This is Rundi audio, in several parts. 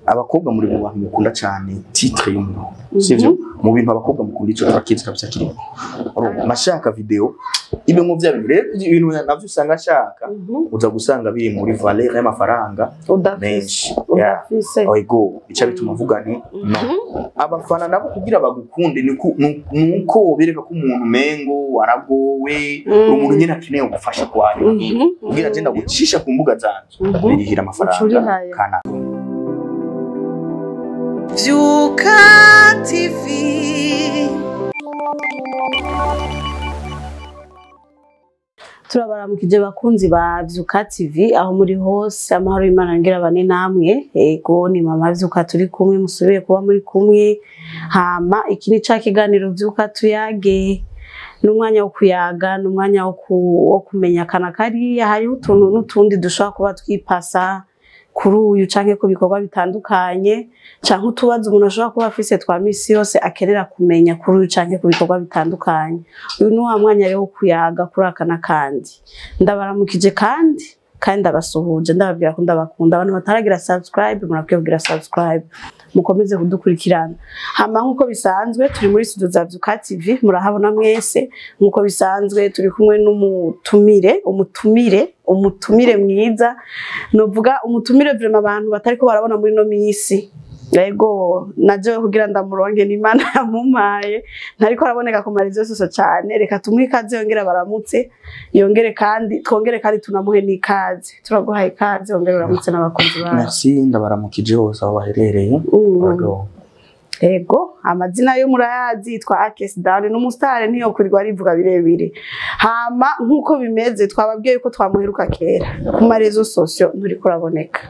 abakobwa muri mu bantu mukunda cyane titre y'umuntu sivyo mu bintu abakobwa mukunda ico turakizi kabisa kirimo mashaka video ibe mu bya ibintu navyo usanga ashaka uza gusanga biri muri valeur y'amafaranga menshi oigo bica bituma vuga ni no abafana nabo kugira bagukunde nuko bereka ko umuntu mengo waragowe umuntu nyine akeneye gufasha kwayo kugira agenda gucisha ku mbuga zanje birihira amafaranga kana Vyuka TV. Turabaramukije bakunzi ba Vyuka TV aho muri hose amahoro y'Imana ngira bane namwe ego ni mama Vyuka turi kumwe musubiye kuba muri kumwe hama ikini ca kiganiro Vyuka tuyage n'umwanya wo kuyaga n'umwanya wo kumenya kana kari hari utuntu n'utundi dushaka kuba twipasa kuri uyu canke ku bikorwa bitandukanye canke utubazo umuntu ashobora kuba afise twa misi yose akerera kumenya kuri uyu canke ku bikorwa bitandukanye uyu ni wa mwanya rero wo kuyaga kuri akana kandi ndabaramukije kandi ndabasuhuje ndababwira ko ndabakunda abantu bataragira subscribe murakwiye kugira subscribe mukomeze kudukurikirana hama nkuko bisanzwe turi muri studio za Vyuka TV murahabona mwese nkuko bisanzwe turi kumwe umutumire mwiza novuga umutumire vraiment abantu batariko barabona muri no misi yego naje kugira ndamuronke n'Imana yamumpaye ntariko araboneka ku marizo soso cyane reka tumuhe ikaze yongera baramutse yongere kandi twongere kandi tunamuhe n'ikaze turaguhaye ikaze yongere baramutse n'abakunzi bawe merci ndabaramukije hose aho baherereye ego amazina yo murayazi yitwa Akes Down n'umustar niyo kurirwa arivuga birebire hama nkuko bimeze twababwiye ko twamuheruka kera ku marezo socio nturi kuraboneka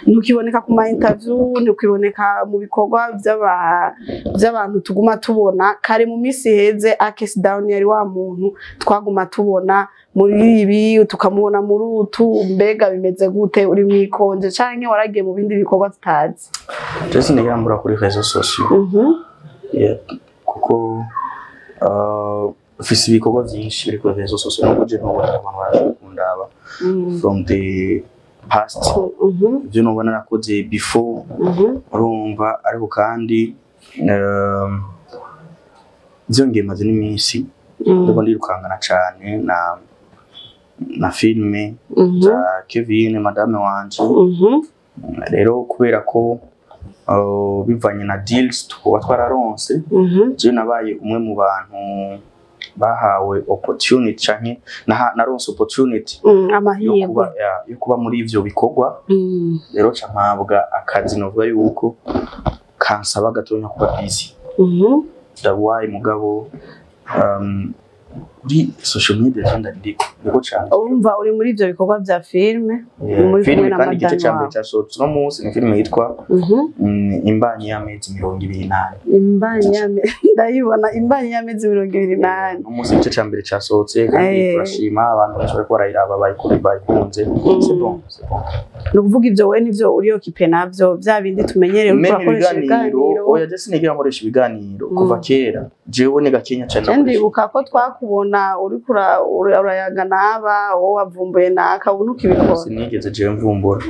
ntukiboneka ku ma interview ntukiboneka mu bikorwa by'abantu tuguma tubona kare mu misi heze Akes Down yari wa muntu twaguma tubona muri ibi tukamubona muri utu mbega bimeze gute uri mwikonje canke waragiye mu bindi bikorwa tutazi Jesse niyambura kuri réseaux sociaux kuko ufise ibikorwa byinshi biri kuri réseaux sociaux no kuje no abantu barakundaba from the past byo nubona nakoze before urumva ariko kandi byongeye maze n'iminsi ndiko ndirukangana cyane na filme za Kevin madame wanje rero kubera ko bivanye na deals tuba twararonse je nabaye umwe mu bantu bahawe opportunity canke naronse opportunity yo kuba muri ivyo bikorwa rero campabwa akazi novuga yuko kansaba gatonya kuba busy dawaye mugabo uri social media ndiko cyane urumva uri muri ivyo bikorwa vya filme muri filme na madame kandi cyambe cyasotse no munsi ni filme yitwa imbanyi y'amezi 28 ndayibona imbanyi y'amezi 28 no munsi cyo cyambere cyasotse kandi turashima abantu bashobora ko barayiraba bayikunze c'est bon no kuvuga ivyo we nivyo uri okipe navyo vya bindi tumenyereye ukoresha ibiganiro oya je sinigira nkoresha ibiganiro kuva kera jewe ni gakenya cyane kandi ukako twakubona uri urayaga naba wo wavumbuye naka unuka ibikora sinigeze je mvumbura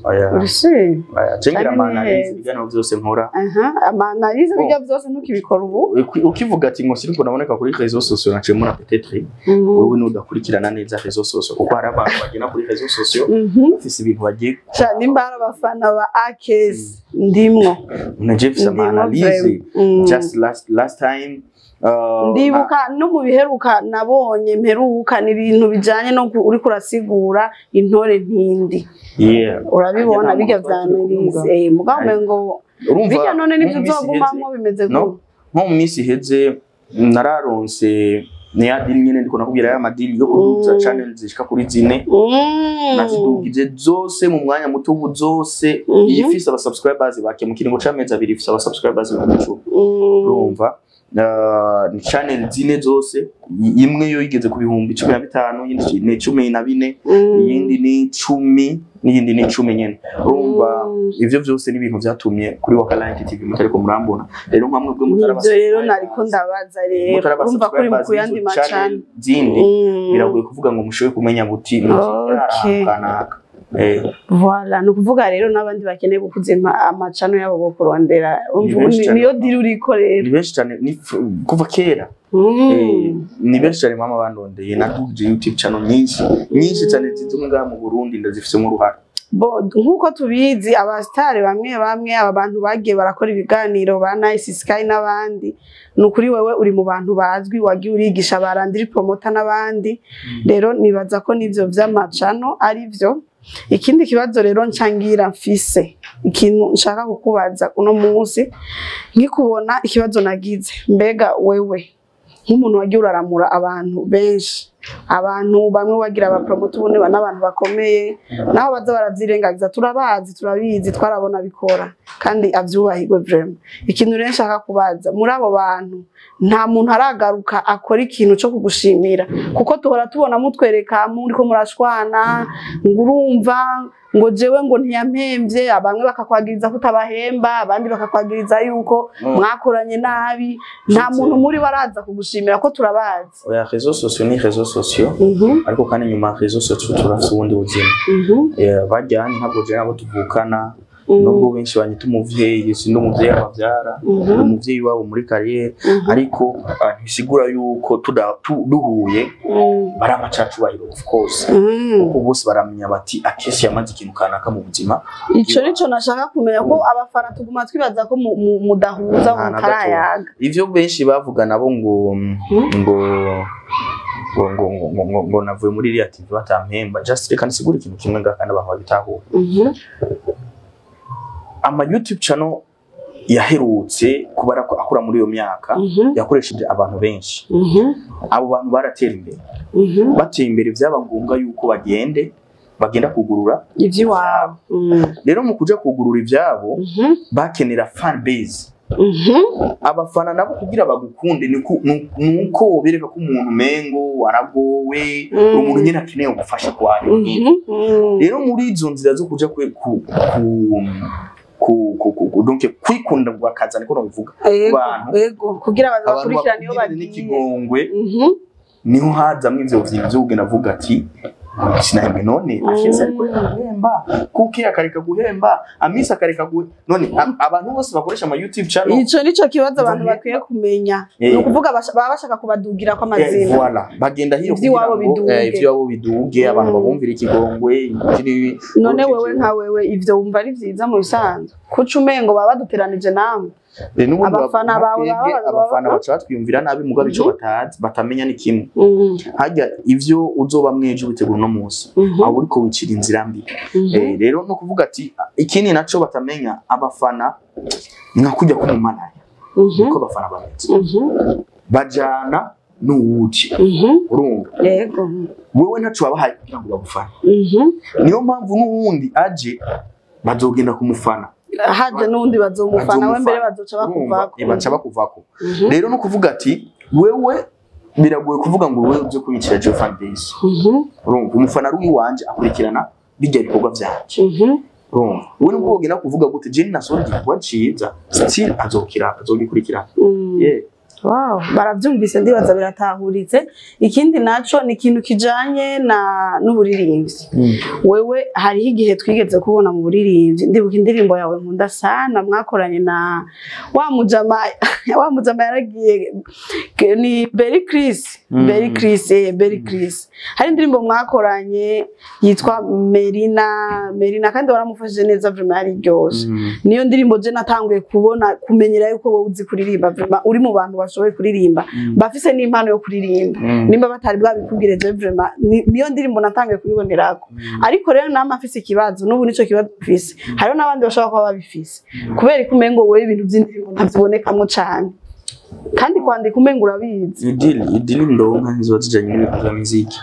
oya urisi cengira amanalize bijyana byose nkora amanalize bijya byose ntukibikora ubu ukivuga ati ngo siriko naboneka kuri réseaux sociaux naciye mura peut-être wowe nudakurikirana neza réseaux sociaux kuko hari abantu bagena kuri réseaux sociaux bafise ibintu bagiye cyane imbara abafana ba Akes ndimwo naje mfise amanalize just last time ndibuka no mu biheruka nabonye mperuka ni ibintu bijanye no uri kurasigura intore ntindi urabibona bijya vyanirize mugambe ngo bijya none nivyo uzogumamwo bimeze gute nko mu misi heze nararonse ni adili nyene ndiko nakubwira ya madili yo kuduza channel zishika kuri 4 nazidugije zose mu mwanya muto ubu zose ifise aba subscribers bake mu kiringo c'amezi 2 ifise aba subscribers 10 urumva ni channel zine zose imwe yo yigeze ku bihumbi 15 yindi ni 14 yindi ni 10 n'iyindi ni 10 nyene urumva ivyo byose ni ibintu byatumye kuri Wakalanki TV mutariko murambona rero nkamwe bwo mutarabasa rero nariko ndabaza rero urumva kuri mu kuyandi macana zindi biragoye kuvuga ngo mushoye kumenya buti kanaka Voilà, nukuvuga rero n'abandi bakeneye gukuza amacano yabo bo kurondera niyo diri uriko rero ni benshi cyane kuva kera ni benshi cyane mama bandondeye naduje YouTube channel nyinshi cyane zizumwe ngaha mu Burundi ndazifise mu ruhara nkuko tubizi abastare bamwe aba bantu bagiye barakora ibiganiro ba Nice Sky n'abandi nukuri wewe uri mu bantu bazwi wagiye urigisha barandiri promoter n'abandi rero nibaza ko nivyo vy'amacano ari vyo. Ikindi kibazo rero ncangira mfise ikintu nshaka kukubaza uno munsi nkikubona ikibazo nagize mbega wewe nk'umuntu wagiye uraramura abantu benshi abantu bamwe wagira aba promoter ubone n'abantu bakomeye naho baza baravyirengagiza turabizi twarabona bikora kandi avyubahirwe vraiment. Ikintu rero nshaka kubaza muri abo bantu nta muntu aragaruka akora ikintu cyo kugushimira kuko tuhora tubona mutwereka muri ko murashwana ngurumva ngo jewe ngo ntiyampemvye abamwe bakakwagiriza kutabahemba abandi bakakwagiriza yuko mwakoranye nabi nta muntu muri baraza kugushimira ko turabazi. Oya réseaux sociaux ni réseaux sociaux ariko kandi nyuma réseaux sociaux turafite ubundi buzima bajyanye ntabwo je nabo tuvukana nubwo benshi banyita umuvyeyi si n'umuvyeyi abavyara umuvyeyi wabo muri carrière ariko ntisigura yuko duhuye bara amacacu bahiro of course kuko bose baramenya bati akesi yamaze ikintu kanaka mu buzima. Ico nico nashaka kumenya ko abafana tuguma twibaza ko mudahuza mu karayaga ivyo benshi bavuga nabo ngo navuye muri iriya TV batampemba just reka nsigura ikintu kimwe ngakanda abantu babitahura. Ama YouTube channel yaherutse kubara ko akura muri iyo myaka yakoresheje abantu benshi abo bantu baratera imbere bateye imbere byaba ngombwa yuko bagenda kugurura ivy'iwabo rero mu kuja kugurura ivyabo bakenera fan base abafana nabo kugira bagukunde nuko bereka ko umuntu mengo waragowe umuntu nyene akeneye gufasha kwayo rero muri izo nzira zo kuja donc kwikunda bwakaza niko no bivuga abantu kugira bazakurikirana iyo bagiye n'ikigongwe niho hazamwe ivyo vy'ivyo ugena avuga ati sinahembe none akeza ariko guhemba kuki akareka guhemba amisa akareka none abantu bose bakoresha ama YouTube channel ico nico kibazo abantu bakwiye kumenya no kuvuga baba bashaka kubadugira kwa mazina voilà bagenda hiyo kugira ivyo biduge abantu babumvira ikigongwe none wewe nka wewe ivyo wumva ari vyiza mu bisanzwe kuca umengo baba baduteranije namwe abafana baca twiyumvira nabi mugabe ico batazi batamenya ni kimwe hajya ivyo uzoba mweje bitegura no munsi abo uriko wicira inzira mbi rero no kuvuga ati ikindi naco batamenya abafana nkakujya ku mumanaya uko abafana bameze bajana n'uwuci urumva yego wewe ntaco wabahaye kugira ngo bagufane niyo mpamvu n'uwundi aje bazogenda kumufana haje nundi bazomufana we mbere bazoca bakuvako rero no kuvuga ati wewe biragoye kuvuga ngo wewe uje kubikira je fan base urumva umufana ruwi wanje akurikirana bijya bikorwa byanje urumva we nubwo ugenda kuvuga gute je nasonje kwaciza still azogikurikirana Wow, baravyumvise ndibaza biratahuritse. Ikindi naco ni ikintu kijanye n'uburirimbyi. Wewe hariho igihe twigeze kubona mu buririmbyi ndibuka indirimbo yawe nkunda sana mwakoranye na wa mujama yaragiye ni Berry Chris hari indirimbo mwakoranye yitwa Merina kandi waramufashije neza vraiment ari ryose. Niyo ndirimbo je natanguye kumenyera yuko wowe uzi kuririmba vraiment uri mu bantu bashoboye kuririmba bafise n'impano yo kuririmba nimba batari bwabikubwire je vraiment niyo ndirimbo natangiye kubibonerako ariko rero nama afise ikibazo n'ubu nico kibazo bafise hariho n'abandi bashaka kuba babifise kubera ikumengo wowe ibintu by'indirimbo ntazibonekamwo cyane kandi kwandika umengo urabizi idili ndonka nziba zijanye n'ibintu muziki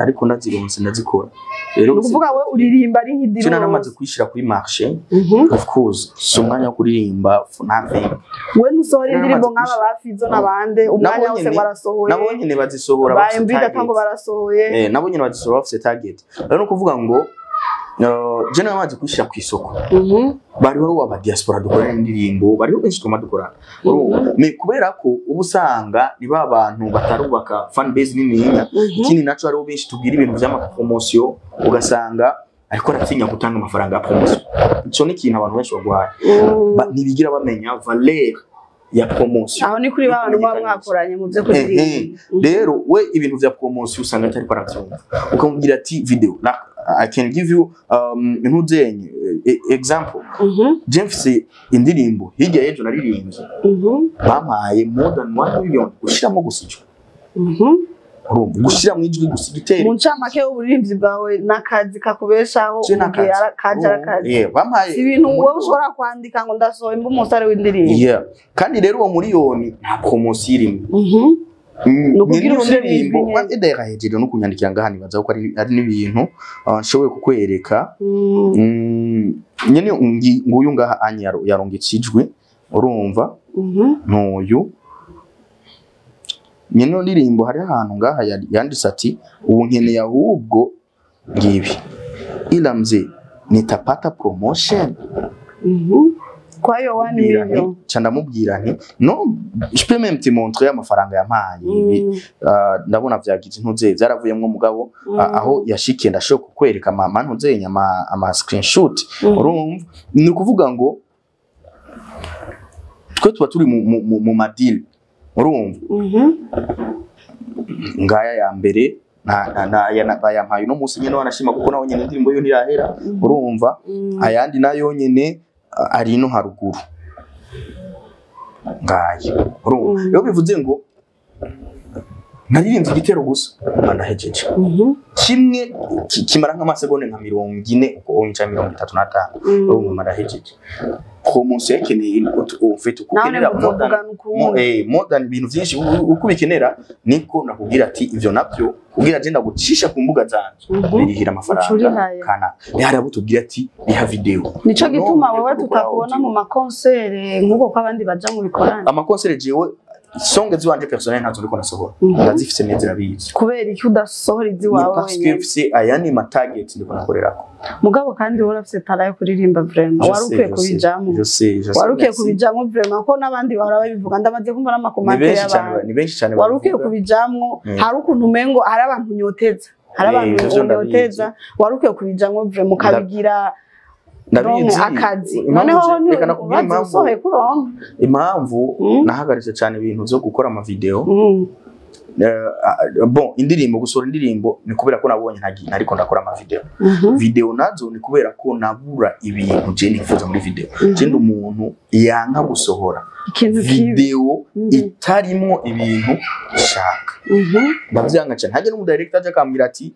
ariko ndazironse ndazikora rero kuvuga we uririmba ari nk'idili cyo naramaze kwishira kuri marché of course so mwanya wo kuririmba nothing we ntusohora indirimbo nk'aba bafizo nabande umwanya wose barasohoye nabonye ne bazisohora bayembida tango barasohoye nabonye bazisohora bafite target rero no kuvuga ngo je naramaze kwishira ku isoko bariho aba diaspora dukora indirimbo bariho benshi tuma dukora ni kubera ko ubusanga ni ba bantu batarubaka fan base nini ikindi naco hariho benshi tugira ibintu by'ama promotion ugasanga ariko aratinya gutanga amafaranga ya promotion. Ico ni ikintu abantu benshi bagwaye ntibigira bamenya valeur ya promotion. Aho ni kuri abantu baba mwakoranye mu byo kuririmba. Rero we ibintu vya promotion usanga atari paravyumva ukamubwira ati video I can give you ntuzenye example. James indirimbo hirya yejo naririmbye bampaye more than 1 million gushiramo gusijwa gushira mu ijwi gusigitera mu ncamake y'uburimvyi bwawe nakazi kakubeshaho ugiye arakaje bampaye ibintu wowe ushobora kwandika ngo ndasohoye mbu umusare w'indirimbo kandi rero uwo miliyoni nta promotion irimo nukugira indirimbo idera hejuru no kunyandikira ngaha nibaza ko ari n'ibintu nshoboye kukwereka nyene nguyu ngaha anyaro yarongekijwe urumva n'uyu nyene ndirimbo hari ahantu ngaha yanditse ati ubu nkeneye ahubwo ngibi ila mzee nitapata promotion kwa hiyo 1 million ndamubwira nti no je peux même te montrer amafaranga yampaye ndabona vyagize ntuze byaravuyemwe mugabo aho yashikiye ndashaka kukwereka mama ntuze ama screenshot urumva ni kuvuga ngo twe tuba turi mu madil urumva ngaya ya mbere yampaye no munsi nyene wanashima kuko naho nyene indirimbo yo ntirahera urumva ayandi nayo nyene ari no haruguru ngaya urumva rero bivuze ngo naririmbye igitero gusa ndahejeje kimwe kimara nk'amasegonde nka 40 uko onca 35 urumva ndahejeje promotion yekeneye ufite ukukenera modern ibintu byinshi uko bikenera niko nakubwira ati ivyo navyo kugira agenda gucisha ku mbuga zanje birihira amafaranga kana yari abutubwira ati biha video nico gituma wowe tutakubona mu makonsere nkuko ko abandi baja mu bikorana amakonsere jewe songe ziwanje personnel ntazo ndiko nasohora ndazifise neza rabizi kubera iki udasohora iziwawe parce que c'est ayani ma target ndiko nakorerako mugabo kandi wora afite tara yo kuririmba vraiment warukiye kubijamo warukiye kubijamo vraiment ko nabandi bahora babivuga ndamaze kumva n'amakomante y'abantu ni benshi cyane warukiye kubijamo hari ukuntu umengo hari abantu nyoteza hari abantu nyoteza warukiye kubijamo vraiment ukabigira ndabizi akazi noneho reka nakubwira impamvu nahagaritse cyane ibintu byo gukora ama video bon indirimbo gusora indirimbo ni kubera ko nabonye ariko ndakora ama video video nazo ni kubera ko nabura ibintu je nifuza muri video cyende umuntu yanka gusohora video itarimo ibintu shaka ndavyanga cyane haje no director aje akambwira ati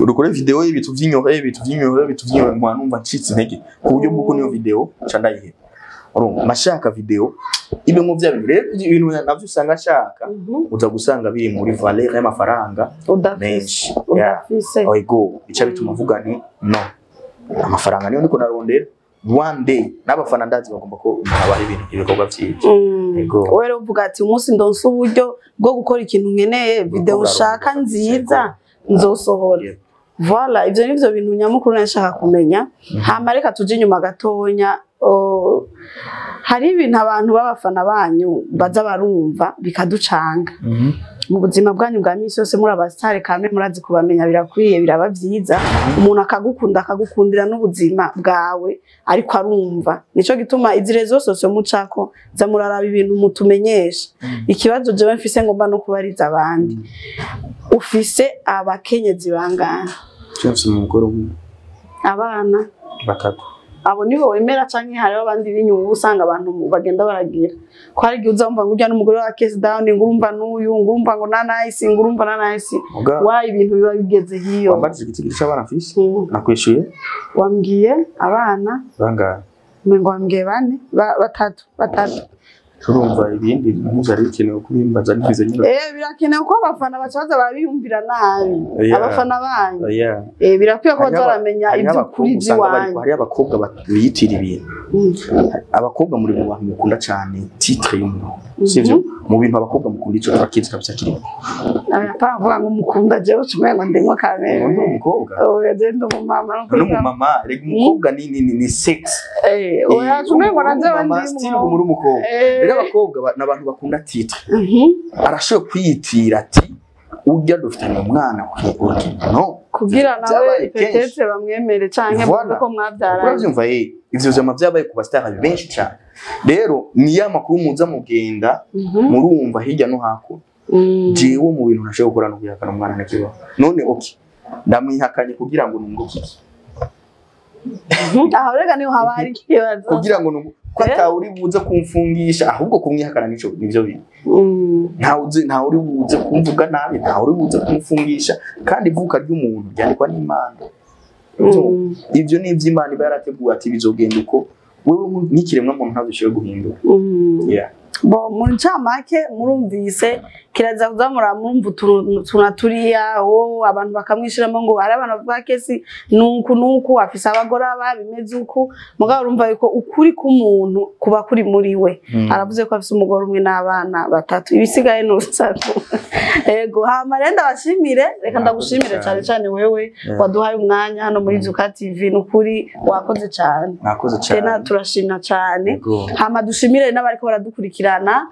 urukore video y'ibintu vy'inyohe mwa numva ncitse intege ku buryo bw'uko niyo video candayihe urumva mashaka video ibe mu bya ibintu navyo usanga shaka uza gusanga biri muri valeur y'amafaranga menshi oigo bica bituma vuga ni no amafaranga niyo ndiko narondera one day n'abafana ndazi bagomba ko nabari ibintu ibikorwa byinshi ego wewe uvuga ati umunsi ndonse uburyo bwo gukora ikintu nkeneye video ushaka nziza nzosohora voilà ivyo nivyo bintu nyamukuru nashaka kumenya hama reka tuje inyuma gatonya hari ibintu abantu babafana banyu baza barumva bikaducanga mu buzima bwanyu bwa misi yose muri abasitari kame murazi kubamenya birakwiye biraba vyiza umuntu akagukundira n'ubuzima bwawe ariko arumva nico gituma izire zose mucako za muraraba ibintu mutumenyesha ikibazo jewe mfise ngomba no kubariza abandi ufise abakenyezi bangana cyose umugore abana batatu abo nibo wemera canke hariho abandi binyubu usanga abantu bagenda baragira ko hari gihe uzamva ngo ujya n'umugore wa case down ngurumva n'uyu ngurumva ngo nanayisi ngurumva nanayisi wa ibintu biba bigeze hiyo wambaje igiti cy'abana fisi nakwishuye wambwiye abana bangana ngo wambwiye bane batatu turumva ibindi ntuzari bikenewe kubimbaza n'ibize nyine birakenewe ko abafana bacaza babiyumvira nabi abafana banyu birakwiye ko bazaramenya ibyo kuri ziwanyu hari abakobwa biyitira ibintu abakobwa muri mu bantu mukunda cyane titre y'umuntu sivyo mu bintu abakobwa mukunda ico turakizi kabisa kirimo avuga ngo mukunda jewe umengo ndimo kamere umukobwa yagenda umumama n'umumama rega umukobwa ni sex oya umengo nanze bandimo muri umukobwa rero abakobwa n'abantu bakunda titre arashoye kwiyitira ati urya dufitanye umwana no kugira nawe petete bamwemere canke ko mwavyaranye uravyumva ivyo vyama vyabaye ku bastara benshi cyane rero ni amakuru muza mugenda murumva hirya no hakuno jewe mu bintu nashaka gukora no kuyakana umwana nakiba none okay ndamwihakanye kugira ngo nunguke aho rega niho habari kibazo kugira ngo ko atawuri buze kumfungisha ahubwo kumwihakana nico nivyo bintu nta uri buze kumvuga nabi nta uri buze kumfungisha kandi ivuka ry'umuntu ryandikwa n'Imana ivyo ni ivy'Imana iba yarateguye ati bizogenda uko wewe nk'ikiremwa muntu ntazishoye guhindura bo muri ncamake murumvise kiraza kuzamura murumva tunaturiya abantu bakamwishiramo ngo ari abantu bavuga kesi nuku afise abagore abimeze uku mugabo urumva yuko ukuri k'umuntu kuba kuri muri we aravuze ko afise umugore umwe n'abana batatu ibisigaye n'usako ego hama renda bashimire reka ndagushimire cyane wewe waduhaye umwanya hano muri Zuka TV n'ukuri wakoze cyane tena turashimira cyane hama dushimire n'abariko baradukurikirana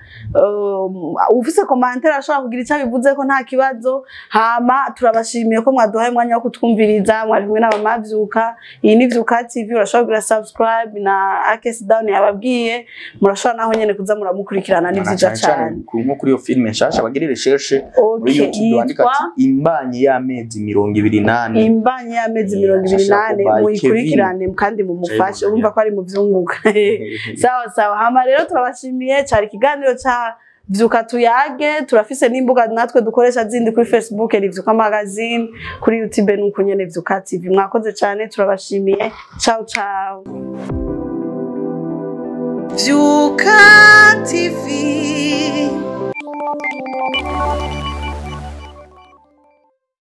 ufise commentaire ashaka kugira icyo bivuze ko nta kibazo hama turabashimiye ko mwaduhaye umwanya wo kutwumviriza mwari kumwe n'abamavyuka iyi ni Zuka TV urashobora kugira subscribe na Akes Down yababwiye murashobora naho nyene kuza muramukurikirana n'ivyiza cyane nko kuri iyo filme nshasha bagire recherche muri YouTube wandika ati imbanye y'amezi 28 imbanye y'amezi 28 muyikurikirane kandi mumufashe urumva ko ari mu vyunguka sawa hama rero turabashimiye cyari kiganiro cha Vyuka tuyage turafise n'imbuga natwe dukoresha zindi kuri Facebook ni Vyuka magazine kuri YouTube nuko nyene Vyuka TV mwakoze cyane turabashimiye ciao Vyuka TV